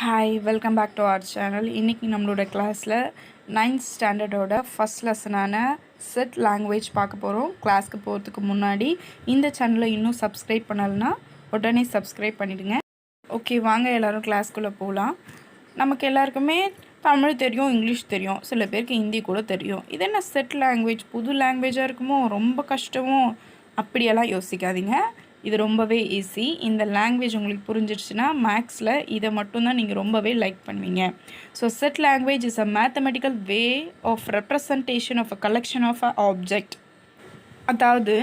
Hi welcome back to our channel. இன்றைக்கி நம்மளோட கிளாஸில் 9th ஸ்டாண்டர்டோட ஃபஸ்ட் லெசனான செட் லாங்குவேஜ் பார்க்க போகிறோம். கிளாஸ்க்கு போகிறதுக்கு முன்னாடி இந்த சேனலை இன்னும் சப்ஸ்கிரைப் பண்ணலைன்னா உடனே சப்ஸ்கிரைப் பண்ணிவிடுங்க. ஓகே, வாங்க எல்லோரும் கிளாஸ்க்குள்ளே போகலாம். நமக்கு எல்லாருக்குமே தமிழ் தெரியும், இங்கிலீஷ் தெரியும், சில பேருக்கு ஹிந்தி கூட தெரியும். இது என்ன செட் லாங்குவேஜ், புது லாங்குவேஜாக இருக்குமோ, ரொம்ப கஷ்டமோ, அப்படியெல்லாம் யோசிக்காதீங்க. இது ரொம்பவே ஈஸி. இந்த லாங்குவேஜ் உங்களுக்கு புரிஞ்சிடுச்சுன்னா மேக்ஸில் இதை மட்டும்தான் நீங்கள் ரொம்பவே லைக் பண்ணுவீங்க. So set language is a mathematical way of representation of a collection of a object. அதாவது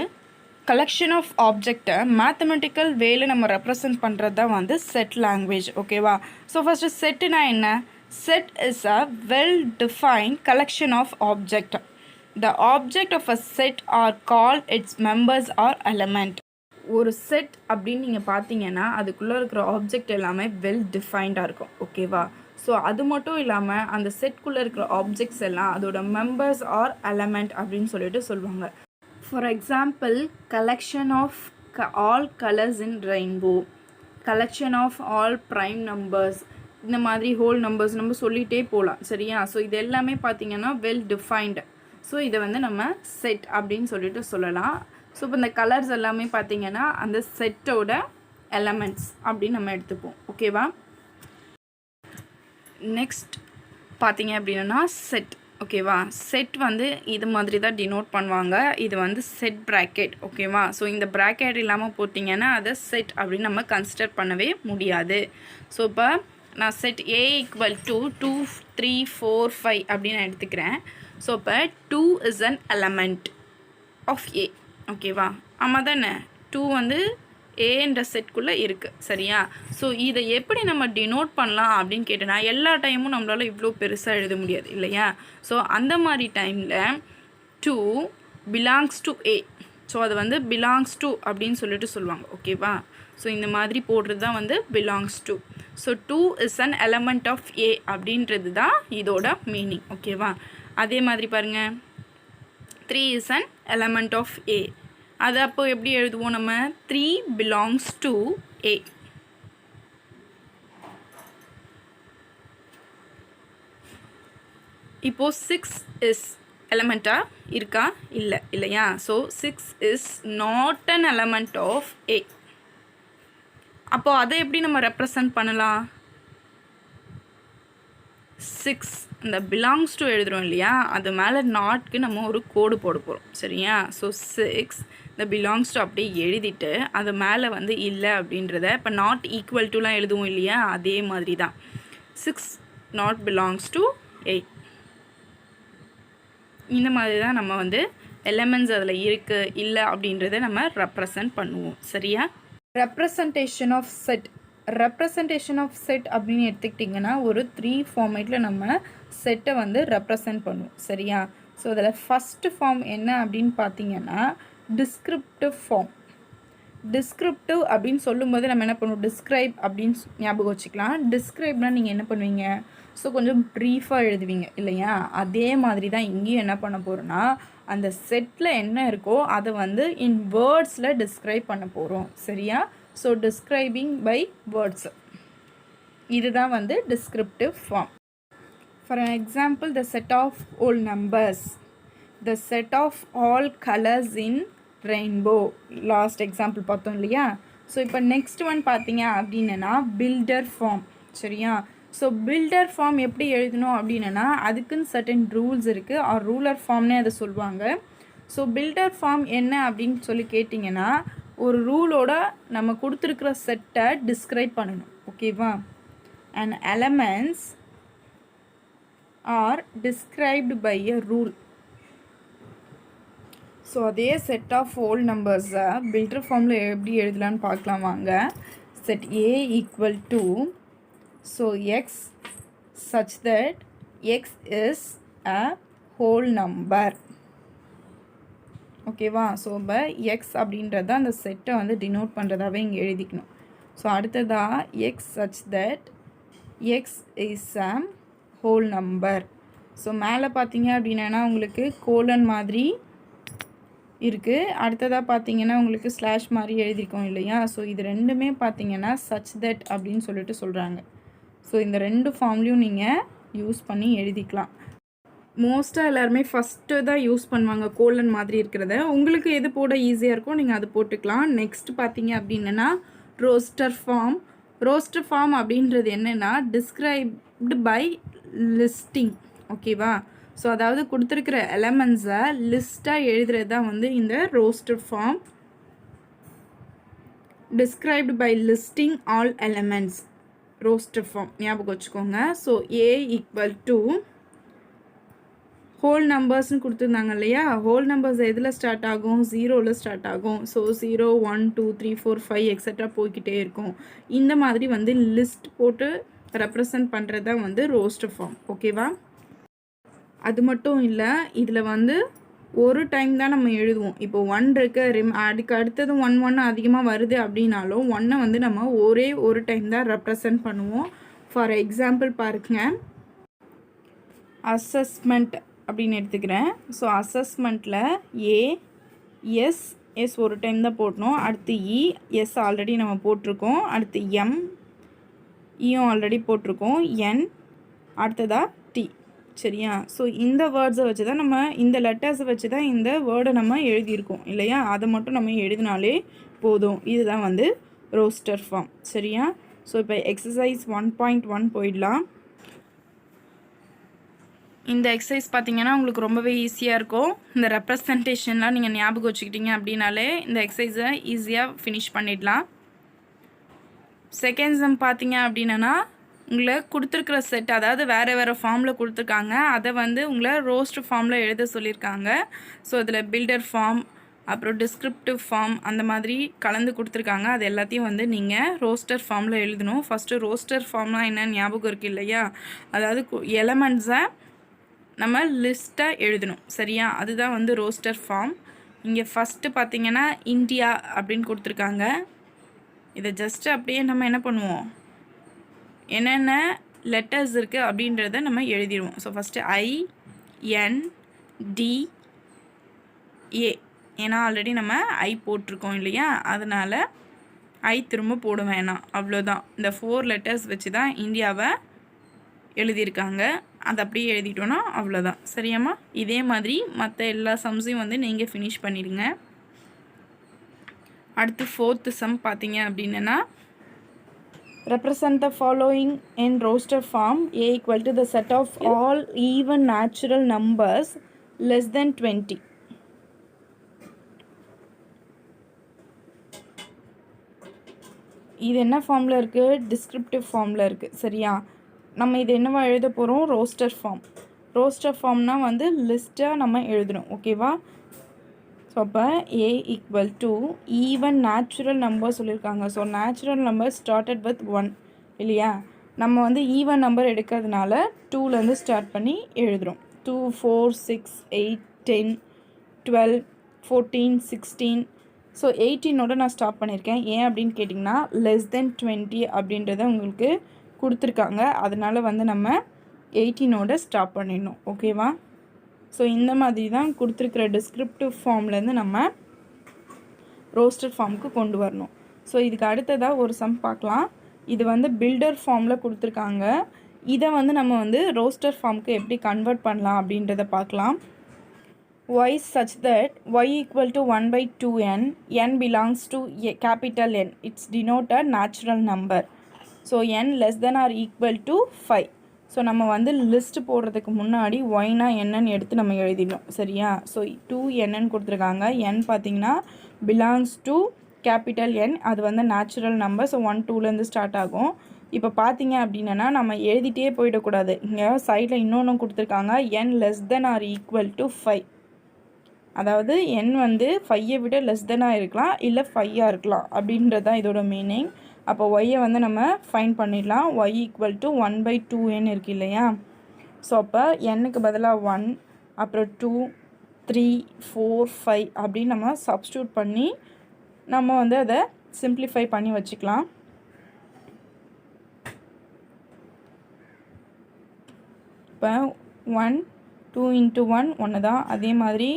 கலெக்ஷன் ஆஃப் ஆப்ஜெக்டை மேத்தமெட்டிக்கல் வேல நம்ம ரெப்ரசன்ட் பண்ணுறது தான் வந்து செட் லாங்குவேஜ். ஓகேவா? ஸோ ஃபஸ்ட்டு செட்டுனா என்ன? Set is a well defined collection of object. The object of a set are called its members or element. ஒரு செட் அப்படின்னு நீங்கள் பார்த்தீங்கன்னா அதுக்குள்ளே இருக்கிற ஆப்ஜெக்ட் எல்லாமே வெல் டிஃபைன்டாக இருக்கும். ஓகேவா? ஸோ அது மட்டும் இல்லாமல் அந்த செட்குள்ளே இருக்கிற ஆப்ஜெக்ட்ஸ் எல்லாம் அதோட மெம்பர்ஸ் ஆர் எலமெண்ட் அப்படின்னு சொல்லிட்டு சொல்லுவாங்க. For example, collection of all colours in rainbow, collection of all prime numbers, இந்த மாதிரி ஹோல் நம்பர்ஸ் நம்ம சொல்லிகிட்டே போகலாம். சரியா? ஸோ இது எல்லாமே பார்த்தீங்கன்னா வெல் டிஃபைன்டு. ஸோ இதை வந்து நம்ம செட் அப்படின்னு சொல்லிட்டு சொல்லலாம். ஸோ இப்போ இந்த கலர்ஸ் எல்லாமே பார்த்திங்கன்னா அந்த செட்டோட எலமெண்ட்ஸ் அப்படின்னு நம்ம எடுத்துப்போம். ஓகேவா? நெக்ஸ்ட் பார்த்திங்க அப்படின்னா செட். ஓகேவா? செட் வந்து இது மாதிரி தான் டினோட் பண்ணுவாங்க. இது வந்து செட் ப்ராக்கெட். ஓகேவா? ஸோ இந்த ப்ராக்கெட் இல்லாமல் போட்டிங்கன்னா அதை செட் அப்படின்னு நம்ம கன்சிடர் பண்ணவே முடியாது. ஸோ இப்போ நான் செட் A = 2, 3, 4, 5 அப்படின்னு நான் எடுத்துக்கிறேன். ஸோ இப்போ 2 is an element of A. ஓகேவா? ஆமாம் தானே? 2 வந்து ஏன்ற செட்குள்ளே இருக்குது. சரியா? ஸோ இதை எப்படி நம்ம டினோட் பண்ணலாம் அப்படின்னு கேட்டோன்னா, எல்லா டைமும் நம்மளால் இவ்வளோ பெருசாக எழுத முடியாது இல்லையா? ஸோ அந்த மாதிரி டைமில் 2 பிலாங்ஸ் டு A. ஸோ அது வந்து பிலாங்ஸ் டு அப்படின்னு சொல்லிட்டு சொல்லுவாங்க. ஓகேவா? ஸோ இந்த மாதிரி போடுறது தான் வந்து belongs to. So 2 is an element of A அப்படின்றது தான் இதோட மீனிங். ஓகேவா? அதே மாதிரி பாருங்கள், 3 is an element of A. அது அப்போ எப்படி எழுதுவோம் நம்ம? 3 பிலாங்ஸ் டு A. இப்போது 6 இஸ் எலமெண்ட்டாக இருக்கா? இல்லை இல்லையா? So 6 is not an element of A. அப்போது அதை எப்படி நம்ம ரெப்ரசன்ட் பண்ணலாம்? 6 இந்த பிலாங்ஸ் டு எழுதுகிறோம் இல்லையா, அது மேலே நாட்க்கு நம்ம ஒரு கோடு போட போகிறோம். சரியா? ஸோ 6 இந்த பிலாங்ஸ் டு அப்படியே எழுதிட்டு அது மேலே வந்து இல்லை அப்படின்றத இப்போ நாட் ஈக்குவல் டுலாம் எழுதுவோம் இல்லையா, அதே மாதிரி தான் 6 நாட் பிலாங்ஸ் டு 8. இந்த மாதிரி தான் நம்ம வந்து எலமெண்ட்ஸ் அதில் இருக்குது இல்லை அப்படின்றத நம்ம ரெப்ரசன்ட் பண்ணுவோம். சரியா? Representation of set. Representation of set அப்படின்னு எடுத்துக்கிட்டிங்கன்னா ஒரு 3 ஃபார்மேட்டில் நம்ம செட்டை வந்து ரெப்ரசன்ட் பண்ணுவோம். சரியா? ஸோ அதில் ஃபஸ்ட்டு ஃபார்ம் என்ன அப்படின்னு பார்த்தீங்கன்னா டிஸ்கிரிப்டிவ் ஃபார்ம். டிஸ்கிரிப்டிவ் அப்படின்னு சொல்லும்போது நம்ம என்ன பண்ணுவோம்? டிஸ்கிரைப் அப்படின்னு ஞாபகம் வச்சுக்கலாம். டிஸ்கிரைப்னால் நீங்கள் என்ன பண்ணுவீங்க? ஸோ கொஞ்சம் ப்ரீஃபாக எழுதுவீங்க இல்லையா? அதே மாதிரி தான் இங்கேயும் என்ன பண்ண போகிறோன்னா அந்த செட்டில் என்ன இருக்கோ அதை வந்து இன் வேர்ட்ஸில் டிஸ்கிரைப் பண்ண போகிறோம். சரியா? ஸோ டிஸ்கிரைபிங் பை வேர்ட்ஸ், இதுதான் வந்து descriptive form. For an example, the set of whole numbers, the set of all colors in rainbow. Last example பார்த்தோம் இல்லையா? ஸோ இப்போ நெக்ஸ்ட் ஒன் பார்த்தீங்க அப்படின்னா பில்டர் ஃபார்ம். சரியா? ஸோ பில்டர் ஃபார்ம் எப்படி எழுதணும் அப்படின்னா அதுக்குன்னு சர்டன் ரூல்ஸ் இருக்குது. ஆர் ரூலர் ஃபார்ம்னே அதை சொல்லுவாங்க. ஸோ பில்டர் ஃபார்ம் என்ன அப்படின்னு சொல்லி கேட்டிங்கன்னா ஒரு ரூலோட நம்ம கொடுத்துருக்குற செட்டை டிஸ்கிரைப் பண்ணணும். ஓகேவா? And elements are described by a rule. So அதே செட் ஆஃப் ஹோல் நம்பர்ஸை பில்டர் ஃபார்மில் எப்படி எழுதலான்னு பார்க்கலாம் வாங்க. Set A = 2, so X such that X is a whole number. ஓகேவா? ஸோ இப்போ எக்ஸ் அப்படின்றத அந்த செட்டை வந்து டினோட் பண்ணுறதாவே இங்கே எழுதிக்கணும். ஸோ அடுத்ததாக X such that X is a whole number. So மேலே பார்த்தீங்க அப்படின்னா உங்களுக்கு கோலன் மாதிரி இருக்குது. அடுத்ததாக பார்த்தீங்கன்னா உங்களுக்கு ஸ்லாஷ் மாதிரி எழுதியிருக்கோம் இல்லையா? ஸோ இது ரெண்டுமே பார்த்தீங்கன்னா such that அப்படின்னு சொல்லிட்டு சொல்கிறாங்க. ஸோ இந்த 2 ஃபார்ம்லேயும் நீங்கள் யூஸ் பண்ணி எழுதிக்கலாம். மோஸ்ட்டாக எல்லாருமே ஃபஸ்ட்டு தான் யூஸ் பண்ணுவாங்க கோலன் மாதிரி இருக்கிறத. உங்களுக்கு எது போட ஈஸியாக இருக்கோ நீங்கள் அது போட்டுக்கலாம். நெக்ஸ்ட் பார்த்தீங்க அப்படின்னா ரோஸ்டர் ஃபார்ம். ரோஸ்டர் ஃபார்ம் அப்படின்றது என்னென்னா டிஸ்கிரைப்டு பை லிஸ்டிங். ஓகேவா? ஸோ அதாவது கொடுத்துருக்கிற எலமெண்ட்ஸை லிஸ்ட்டாக எழுதுறது தான் வந்து இந்த roster form. Described by listing all elements roster form ஞாபகம் வச்சுக்கோங்க. So A equal to whole நம்பர்ஸ்னு கொடுத்துருந்தாங்க இல்லையா? ஹோல் நம்பர்ஸ் எதில் ஸ்டார்ட் ஆகும்? 0ல் ஸ்டார்ட் ஆகும். ஸோ 0 1 2 3 4 5 எக்ஸட்ரா போய்கிட்டே இருக்கும். இந்த மாதிரி வந்து லிஸ்ட் போட்டு ரெப்ரசன்ட் பண்ணுறது தான் வந்து ரோஸ்டர் ஃபார்ம். ஓகேவா? அது மட்டும் இல்லை, இதில் வந்து ஒரு டைம் தான் நம்ம எழுதுவோம். இப்போ 1 இருக்கு, அதுக்கு அடுத்தது 1 1 அதிகமாக வருது அப்படின்னாலும் 1 வந்து நம்ம ஒரே ஒரு டைம் தான் ரெப்ரசன்ட் பண்ணுவோம். ஃபார் எக்ஸாம்பிள் பாருங்க, அசஸ்மெண்ட் அப்படின்னு எடுத்துக்கிறேன். ஸோ அசஸ்மெண்ட்டில் எஸ் ஒரு டைம் தான் போடணும். அடுத்து எஸ் ஆல்ரெடி நம்ம போட்டிருக்கோம். அடுத்து யும் ஆல்ரெடி போட்டிருக்கோம். அடுத்ததாக டி. சரியா? ஸோ இந்த வேர்ட்ஸை வச்சு தான் நம்ம, இந்த லெட்டர்ஸை வச்சு தான் இந்த வேர்டை நம்ம எழுதியிருக்கோம் இல்லையா? அதை மட்டும் நம்ம எழுதினாலே போதும். இதுதான் வந்து ரோஸ்டர் ஃபார்ம். சரியா? ஸோ இப்போ எக்ஸசைஸ் 1.1 போயிடலாம். இந்த எக்ஸசைஸ் பார்த்தீங்கன்னா உங்களுக்கு ரொம்பவே ஈஸியாக இருக்கும். இந்த ரெப்ரசன்டேஷன்லாம் நீங்கள் ஞாபகம் வச்சுக்கிட்டீங்க அப்படின்னாலே இந்த எக்ஸசைஸை ஈஸியாக ஃபினிஷ் பண்ணிடலாம். செகண்ட் சம் பார்த்தீங்க அப்படின்னா உங்களை கொடுத்துருக்குற செட், அதாவது வேறு ஃபார்மில் கொடுத்துருக்காங்க. அதை வந்து உங்களை ரோஸ்டர் ஃபார்மில் எழுத சொல்லியிருக்காங்க. ஸோ இதில் பில்டர் ஃபார்ம், அப்புறம் டிஸ்கிரிப்டிவ் ஃபார்ம் அந்த மாதிரி கலந்து கொடுத்துருக்காங்க. அது எல்லாத்தையும் வந்து நீங்கள் ரோஸ்டர் ஃபார்மில் எழுதணும். ஃபஸ்ட்டு ரோஸ்டர் ஃபார்ம்லாம் என்னென்னு ஞாபகம் இருக்குது இல்லையா? அதாவது எலமெண்ட்ஸை நம்ம லிஸ்ட்டாக எழுதணும். சரியா? அதுதான் வந்து ரோஸ்டர் ஃபார்ம். இங்கே ஃபஸ்ட்டு பார்த்தீங்கன்னா இந்தியா அப்படின்னு கொடுத்துருக்காங்க. இதை ஜஸ்ட்டு அப்படியே நம்ம என்ன பண்ணுவோம், என்னென்ன லெட்டர்ஸ் இருக்குது அப்படின்றத நம்ம எழுதிடுவோம். ஸோ ஃபஸ்ட்டு INDA, ஏன்னா ஆல்ரெடி நம்ம ஐ போட்டிருக்கோம் இல்லையா? அதனால் ஐ திரும்ப போட வேணாம், அவ்வளோதான். இந்த 4 லெட்டர்ஸ் வச்சு தான் இந்தியாவை எழுதியிருக்காங்க. அதை அப்படியே எழுதிட்டோன்னா அவ்வளோதான். சரியாம்மா? இதே மாதிரி மற்ற எல்லா சம்ஸையும் வந்து நீங்கள் ஃபினிஷ் பண்ணிடுங்க. அடுத்து 4th சம் பார்த்தீங்க அப்படின்னா, represent the following in roster form. A equal to the set of all even natural numbers less than 20. இது என்ன ஃபார்மில் இருக்குது? டிஸ்கிரிப்டிவ் ஃபார்மில் இருக்குது. சரியா? நம்ம இது என்னவா எழுத போகிறோம்? Roster form. ரோஸ்டர் ஃபார்ம்னால் வந்து லிஸ்ட்டாக நம்ம எழுதணும். ஓகேவா? ஸோ அப்போ A equal to even natural number சொல்லியிருக்காங்க. So natural number started with 1 இல்லையா? நம்ம வந்து ஈவன் நம்பர் எடுக்கிறதுனால 2லேருந்து ஸ்டார்ட் பண்ணி எழுதுகிறோம். 2 4 6 8 10 12 14 16. ஸோ 18ஓட நான் ஸ்டாப் பண்ணியிருக்கேன். ஏன் அப்படின்னு கேட்டிங்கன்னா லெஸ் தென் 20 அப்படின்றத உங்களுக்கு கொடுத்துருக்காங்க. அதனால் வந்து நம்ம 18ஓட ஸ்டாப் பண்ணிடணும். ஓகேவா? ஸோ இந்த மாதிரி தான் கொடுத்துருக்கிற டிஸ்கிரிப்டிவ் ஃபார்ம்லேருந்து நம்ம ரோஸ்டர் ஃபார்முக்கு கொண்டு வரணும். ஸோ இதுக்கு அடுத்ததாக ஒரு சம் பார்க்கலாம். இது வந்து பில்டர் ஃபார்மில் கொடுத்துருக்காங்க. இதை வந்து நம்ம வந்து ரோஸ்டர் ஃபார்முக்கு எப்படி கன்வெர்ட் பண்ணலாம் அப்படின்றத பார்க்கலாம். y such that y equal to 1/2n, n belongs to a capital N. It's denoted natural number. So n less than or equal to 5. So நம்ம வந்து லிஸ்ட் போடுறதுக்கு முன்னாடி ஒய்னா என்னன்னு எடுத்து நம்ம எழுதிடணும். சரியா? ஸோ 2n கொடுத்துருக்காங்க. n பார்த்திங்கன்னா பிலாங்ஸ் டு கேபிட்டல் N. அது வந்து நேச்சுரல் நம்பர். ஸோ 1 2லேருந்து ஸ்டார்ட் ஆகும். இப்போ பார்த்தீங்க அப்படின்னா நம்ம எழுதிட்டே போயிடக்கூடாது. இங்கே சைடில் இன்னொன்று கொடுத்துருக்காங்க, n less than or equal to 5. அதாவது n வந்து 5ஐ விட லெஸ் தெனாக இருக்கலாம், இல்லை 5ஆக இருக்கலாம் அப்படின்றது தான் இதோட மீனிங். அப்போ ஒய்யை வந்து நம்ம ஃபைண்ட் பண்ணிடலாம். y ஈக்குவல் டு 1/2n இருக்குது இல்லையா? ஸோ அப்போ என்னுக்கு பதிலாக 1, அப்புறம் 2 3 4 5 அப்படின்னு நம்ம சப்ஸ்டியூட் பண்ணி நம்ம வந்து அதை சிம்பிளிஃபை பண்ணி வச்சுக்கலாம். இப்போ 1 2 × 1 1 தான். அதே மாதிரி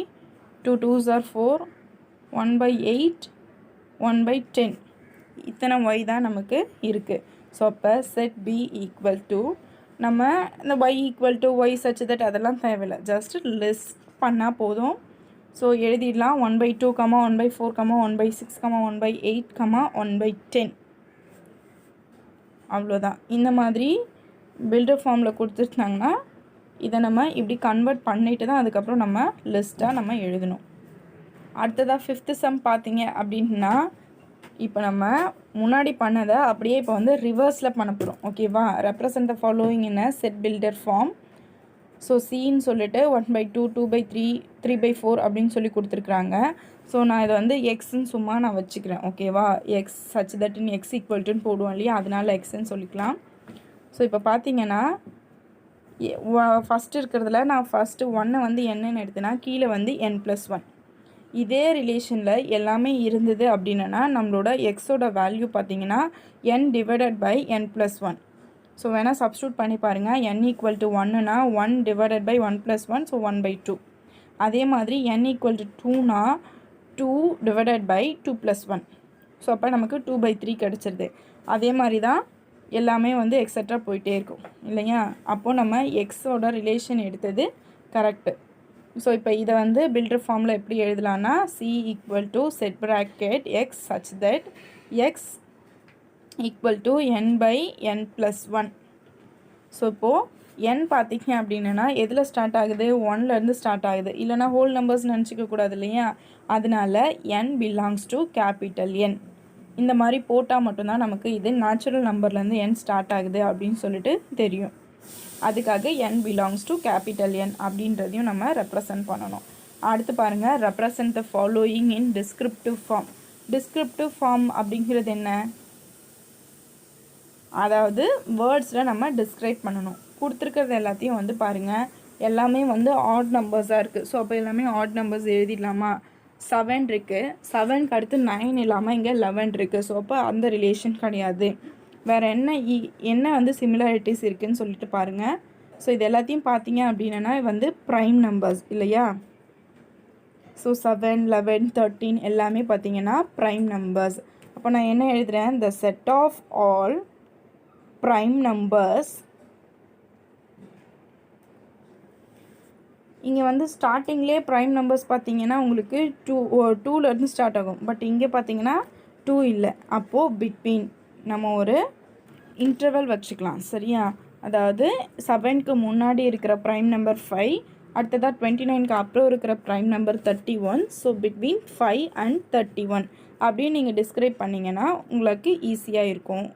2 2s are 4, 1/8 1/10 இத்தனை y தான் நமக்கு இருக்குது. ஸோ அப்போ செட் பி ஈக்குவல் டு நம்ம இந்த y equal to y such that அதெல்லாம் தேவையில்லை, ஜஸ்ட் லிஸ்ட் பண்ணால் போதும். ஸோ எழுதிடலாம் 1/2, 1/4, 1/6, 1/8, 1/10. அவ்வளோதான். இந்த மாதிரி பில்டர் ஃபார்மில் கொடுத்துட்டாங்கன்னா இதை நம்ம இப்படி கன்வெர்ட் பண்ணிட்டு தான் அதுக்கப்புறம் நம்ம லிஸ்ட்டாக நம்ம எழுதணும். அடுத்ததாக 5th சம் பார்த்தீங்க அப்படின்னா இப்போ நம்ம முன்னாடி பண்ணதை அப்படியே இப்போ வந்து ரிவர்ஸில் பண்ண போகிறோம். ஓகேவா? Represent the following in a set builder form. So சின்னு சொல்லிட்டு 1/2, 2/3, 3/4 அப்படின்னு சொல்லி கொடுத்துருக்குறாங்க. ஸோ நான் இதை வந்து எக்ஸ்ன்னு சும்மா நான் வச்சுக்கிறேன். ஓகேவா? எக்ஸ் சச் தட்னு எக்ஸ் ஈக்குவல்ட்டுன்னு போடுவோம் இல்லையா, அதனால எக்ஸ்ன்னு சொல்லிக்கலாம். ஸோ இப்போ பார்த்தீங்கன்னா ஃபஸ்ட்டு இருக்கிறதுல நான் ஃபஸ்ட்டு 1 வந்து என்னன்னு எடுத்தேன்னா கீழே வந்து n+1. இதே ரிலேஷனில் எல்லாமே இருந்தது அப்படின்னா நம்மளோட எக்ஸோட வேல்யூ பார்த்தீங்கன்னா n/n+1. ஸோ வேணால் சப்ஸ்டியூட் பண்ணி பாருங்கள். n = 1னா 1/1+1, so 1/2. அதே மாதிரி n = 2னா 2/2+1. ஸோ அப்போ நமக்கு 2/3 கிடச்சிருது. அதே மாதிரி தான் எல்லாமே வந்து எக்ஸட்ரா போயிட்டே இருக்கும் இல்லையா? அப்போது நம்ம எக்ஸோட ரிலேஷன் எடுத்தது கரெக்டு. ஸோ இப்போ இதை வந்து பில்டர் ஃபார்மில் எப்படி எழுதலான்னா C = set bracket x such that x = n/n+1. So இப்போது n பார்த்திங்க அப்படின்னா எதில் ஸ்டார்ட் ஆகுது? 1லேருந்து ஸ்டார்ட் ஆகுது. இல்லைனா ஹோல் நம்பர்ஸ் நினச்சிக்க கூடாது இல்லையா? அதனால n belongs to capital N. இந்த மாதிரி போட்டால் மட்டும்தான் நமக்கு இது நேச்சுரல் நம்பர்லேருந்து n ஸ்டார்ட் ஆகுது அப்படின்னு சொல்லிட்டு தெரியும். அதுக்காக n belongs to capital N அப்படின்றதையும் நம்ம ரெப்ரசன்ட் பண்ணணும். அடுத்து பாருங்கள், represent the following in descriptive form. Descriptive form அப்படிங்கிறது என்ன? அதாவது வேர்ட்ஸில் நம்ம டிஸ்கிரைப் பண்ணணும். கொடுத்துருக்கிறது எல்லாத்தையும் வந்து பாருங்கள், எல்லாமே வந்து ஆட் நம்பர்ஸாக இருக்குது. ஸோ அப்போ எல்லாமே ஆட் நம்பர்ஸ் எழுதிடலாமா? 7 இருக்குது, 7க்கு அடுத்து 9 இல்லாமல் இங்கே 11 இருக்குது. ஸோ அப்போ அந்த ரிலேஷன் கிடையாது. வேறு என்ன வந்து சிமிலாரிட்டிஸ் இருக்குதுன்னு சொல்லிட்டு பாருங்கள். ஸோ இது எல்லாத்தையும் பார்த்தீங்க அப்படின்னா வந்து ப்ரைம் நம்பர்ஸ் இல்லையா? ஸோ 7, 11, 13 எல்லாமே பார்த்தீங்கன்னா ப்ரைம் நம்பர்ஸ். அப்போ நான் என்ன எழுதுகிறேன்? The set of all prime numbers. இங்கே வந்து ஸ்டார்டிங்லேயே ப்ரைம் நம்பர்ஸ் பார்த்தீங்கன்னா உங்களுக்கு 2லேருந்து ஸ்டார்ட் ஆகும். பட் இங்கே பார்த்தீங்கன்னா 2 இல்லை. அப்போது பிட்வீன் நம்ம ஒரு இன்டர்வல் வச்சுக்கலாம். சரியா? அதாவது 7க்கு முன்னாடி இருக்கிற ப்ரைம் நம்பர் 5, அடுத்ததாக 29க்கு அப்புறம் இருக்கிற prime number 31. So between 5 and 31 அப்படின்னு நீங்கள் டிஸ்கிரைப் பண்ணிங்கன்னா உங்களுக்கு ஈஸியாக இருக்கும்.